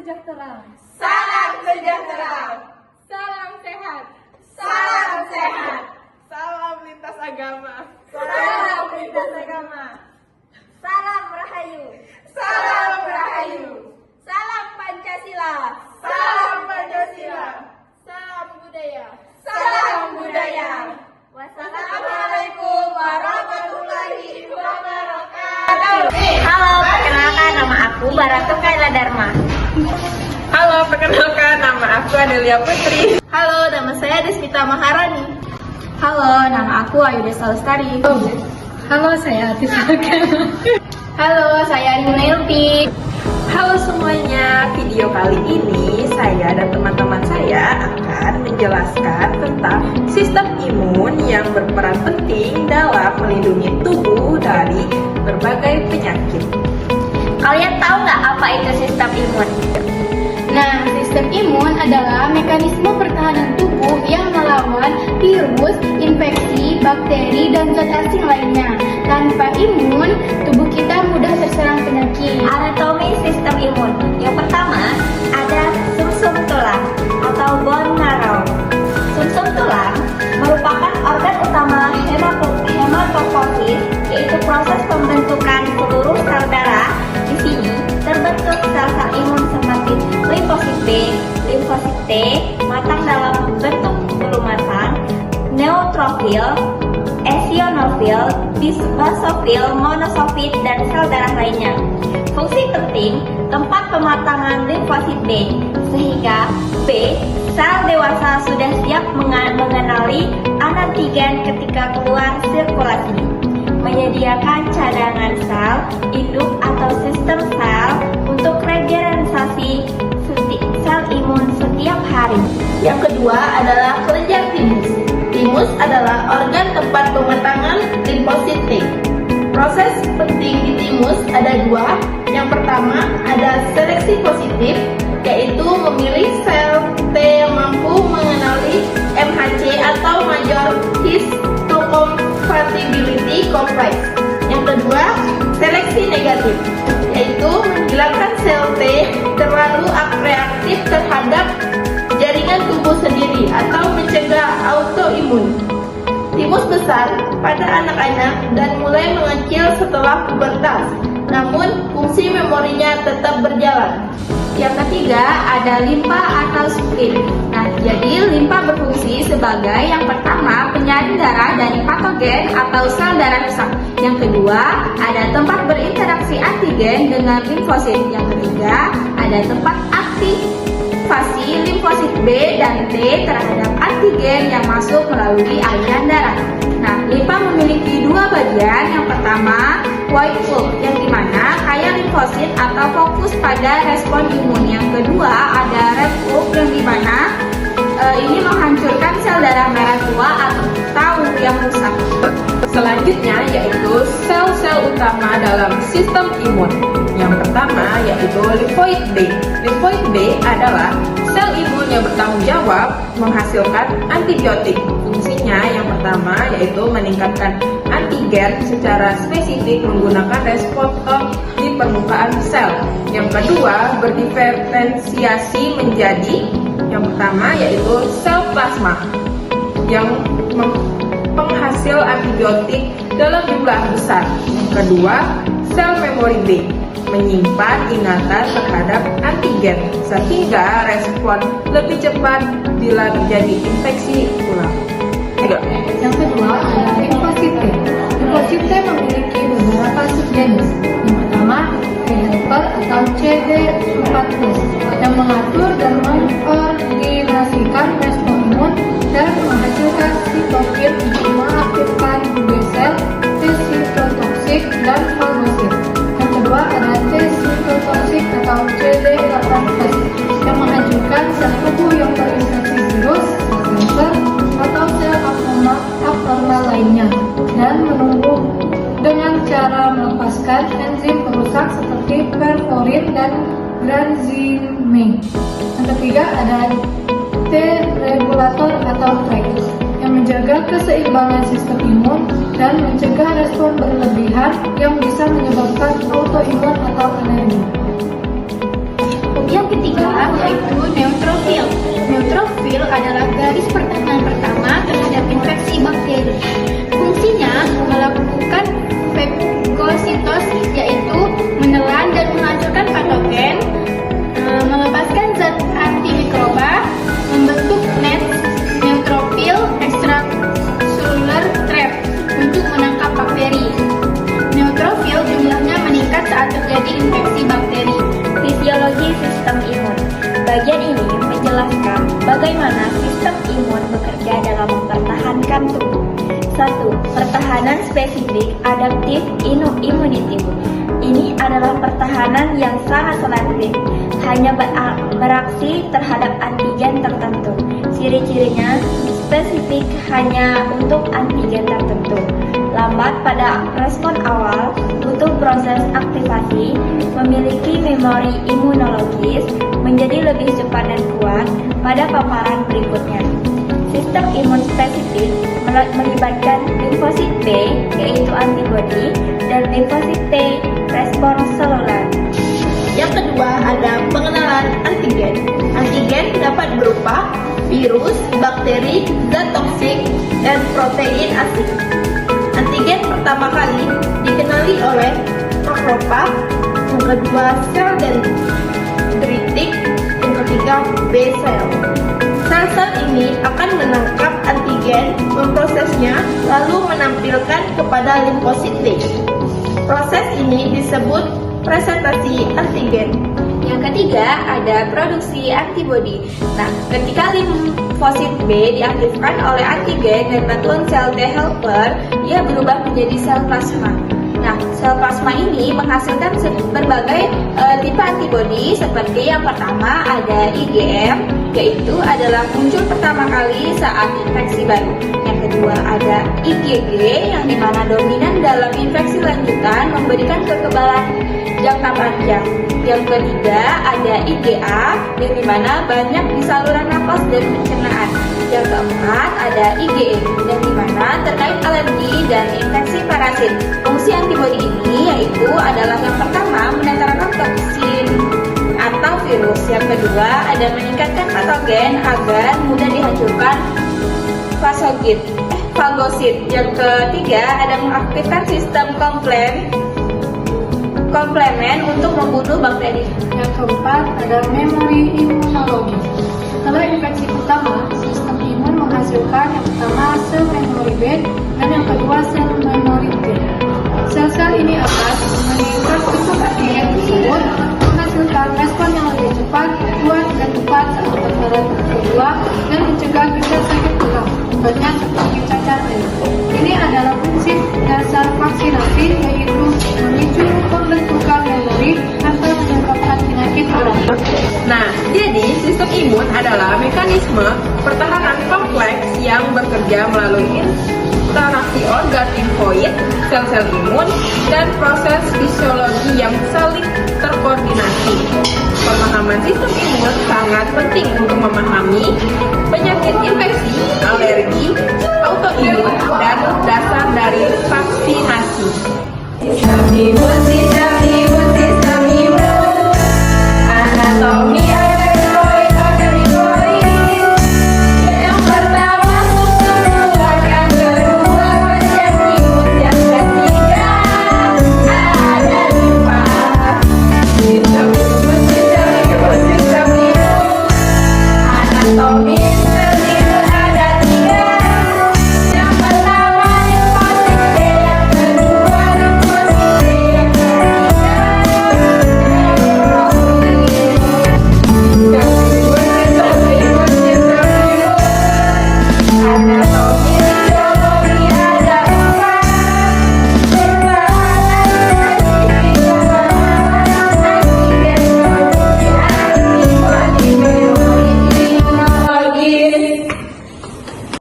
sejahtera. Salam sejahtera. Salam sehat. Salam sehat. Salam lintas agama. Salam lintas agama. Salam Rahayu. Salam Rahayu. Salam Pancasila. Salam Pancasila. Salam budaya. Salam budaya. Wassalamualaikum warahmatullahi wabarakatuh. Halo, perkenalkan nama aku Baratu Kaila Dharma. Halo, perkenalkan nama aku Adelia Putri. Halo, nama saya Desmita Maharani. Halo, nama aku Ayu Desa Lestari. Halo, saya Atis Halo, saya Nilti. Halo semuanya, video kali ini saya dan teman-teman saya akan menjelaskan tentang sistem imun yang berperan penting dalam melindungi tubuh dari berbagai penyakit. Kalian tahu nggak apa itu sistem imun? Nah, sistem imun adalah mekanisme pertahanan tubuh yang melawan virus, infeksi, bakteri, dan zat asing lainnya. Tanpa imun, tubuh kita mudah terserang penyakit. Anatomi sistem imun. Yang pertama, ada sumsum tulang atau bone marrow. Sumsum tulang merupakan organ utama hematopoiesis, yaitu proses pembentukan seluruh sel darah. Di sini terbentuk sel-sel imun seperti limfosit B, limfosit T, matang dalam bentuk bulu matang, neutrofil, eosinofil, basofil, monosofit, dan sel darah lainnya. Fungsi penting, tempat pematangan limfosit B, sehingga B, sel dewasa sudah siap mengenali antigen ketika keluar sirkulasi. Menyediakan cadangan sel induk atau sistem sel untuk regenerasi sel imun setiap hari. Yang kedua adalah kelenjar timus. Timus adalah organ tempat pematangan limfosit T. Proses penting di timus ada dua. Yang pertama ada seleksi positif, yaitu memilih sel T yang mampu mengenali MHC atau major histocompatibility complex. Yang kedua, seleksi negatif, yaitu menghilangkan sel T terlalu reaktif terhadap jaringan tubuh sendiri atau mencegah autoimun. Timus besar pada anak-anak dan mulai mengecil setelah pubertas, namun fungsi memorinya tetap berjalan. Yang ketiga ada limpa atau spleen. Nah, jadi limpa berfungsi sebagai yang pertama penyaring darah dari patogen atau sel darah rusak. Yang kedua ada tempat berinteraksi antigen dengan limfosit. Yang ketiga ada tempat aktivasi limfosit B dan T terhadap antigen yang masuk melalui aliran darah. Nah, limpa memiliki dua bagian. Yang pertama white flow, yang dimana kaya limfosit atau fokus pada respon imun. Yang kedua ada red flow, yang dimana ini menghancurkan sel darah merah tua atau yang rusak. Selanjutnya yaitu sel-sel utama dalam sistem imun. Yang pertama yaitu limfoid B. Limfoid B adalah sel imun yang bertanggung jawab menghasilkan antibiotik. Fungsinya yang pertama yaitu meningkatkan antigen secara spesifik menggunakan reseptor di permukaan sel. Yang kedua berdiferensiasi menjadi yang pertama yaitu sel plasma yang penghasil antibiotik dalam jumlah besar. Yang kedua, sel memori B menyimpan ingatan terhadap antigen sehingga respon lebih cepat bila terjadi infeksi ulang. Yang kedua ada limfosit T. Limfosit T memiliki beberapa subjenis. Yang pertama, T helper atau CD4+ yang mengatur dan mengkoordinasikan respon imun dan menghasilkan sitokin untuk mengaktifkan B sel, T sitotoksik, dan fagosit. Yang kedua ada T sitotoksik atau CD8+ yang menghancurkan sel tubuh yang terinfeksi virus, sel kanker, atau sel abnormal lainnya dan menunggu dengan cara melepaskan enzim perusak seperti perforin dan granzime. Yang ketiga ada T regulator atau TREG yang menjaga keseimbangan sistem imun dan mencegah respon berlebihan yang bisa menyebabkan autoimun atau alergi. Yang ketiga melakukan fagositosis, yaitu menelan dan menghancurkan patogen, melepaskan zat antimikroba, membentuk net neutrofil extracellular trap untuk menangkap bakteri. Neutrofil jumlahnya meningkat saat terjadi infeksi bakteri. Fisiologi sistem imun. Bagian ini menjelaskan bagaimana sistem imun bekerja dalam mempertahankan tubuh. 1. Pertahanan spesifik adaptif immunity. Ini adalah pertahanan yang sangat selektif, hanya beraksi terhadap antigen tertentu. Ciri-cirinya spesifik hanya untuk antigen tertentu. Lambat pada respon awal, butuh proses aktivasi, memiliki memori imunologis, menjadi lebih cepat dan kuat pada paparan berikutnya. Sistem imun spesifik melibatkan limfosit B, yaitu antibodi, dan limfosit T, respons seluler. Yang kedua ada pengenalan antigen. Antigen dapat berupa virus, bakteri, zat toksik, dan protein asing. Antigen pertama kali dikenali oleh makrofag, yang kedua sel dendritik, yang ketiga B sel. Sel-sel ini akan menangkap antigen, memprosesnya, lalu menampilkan kepada limfosit T. Proses ini disebut presentasi antigen. Yang ketiga ada produksi antibodi. Nah, ketika limfosit B diaktifkan oleh antigen dan bantuan sel T helper, ia berubah menjadi sel plasma. Nah, sel plasma ini menghasilkan berbagai tipe antibodi, seperti yang pertama ada IgM, yaitu adalah muncul pertama kali saat infeksi baru. Yang kedua ada IgG, yang dimana dominan dalam infeksi lanjutan, memberikan kekebalan jangka panjang. Yang ketiga ada IgA, yang dimana banyak di saluran nafas dan pencernaan. Yang keempat ada IgE, yang dimana terkait alergi dan infeksi parasit. Fungsi antibodi ini yaitu adalah yang pertama menetralkan toksin atau virus. Yang kedua ada meningkatkan patogen agar mudah dihancurkan fagosit. Yang ketiga ada mengaktifkan sistem komplement untuk membunuh bakteri. Yang keempat ada memori imunologi. Setelah infeksi pertama, sistem imun menghasilkan yang pertama sel memori B dan yang kedua sel memori T. Sel-sel ini akan meningkat kepada antigen tersebut, menghasilkan respon yang lebih cepat, kuat, dan tepat saat perkara kedua, dan mencegah gejala sakit tulang, contohnya seperti cacar air. Ini adalah fungsi dasar vaksinasi, yaitu memicu pembentukan memori atau menyebabkan penyakit alami. Nah, jadi sistem imun adalah mekanisme pertahanan kompleks yang bekerja melalui interaksi organ limfoid, sel-sel imun, dan proses fisiologi yang saling terkoordinasi. Pemahaman sistem imun sangat penting untuk memahami penyakit infeksi, alergi, autoimun, dan dasar dari vaksinasi. Sistem imun, anatomi yang pertama mengeluarkan kedua penyakit imun, yang ketiga ada limfa. Sistem imun, anatomi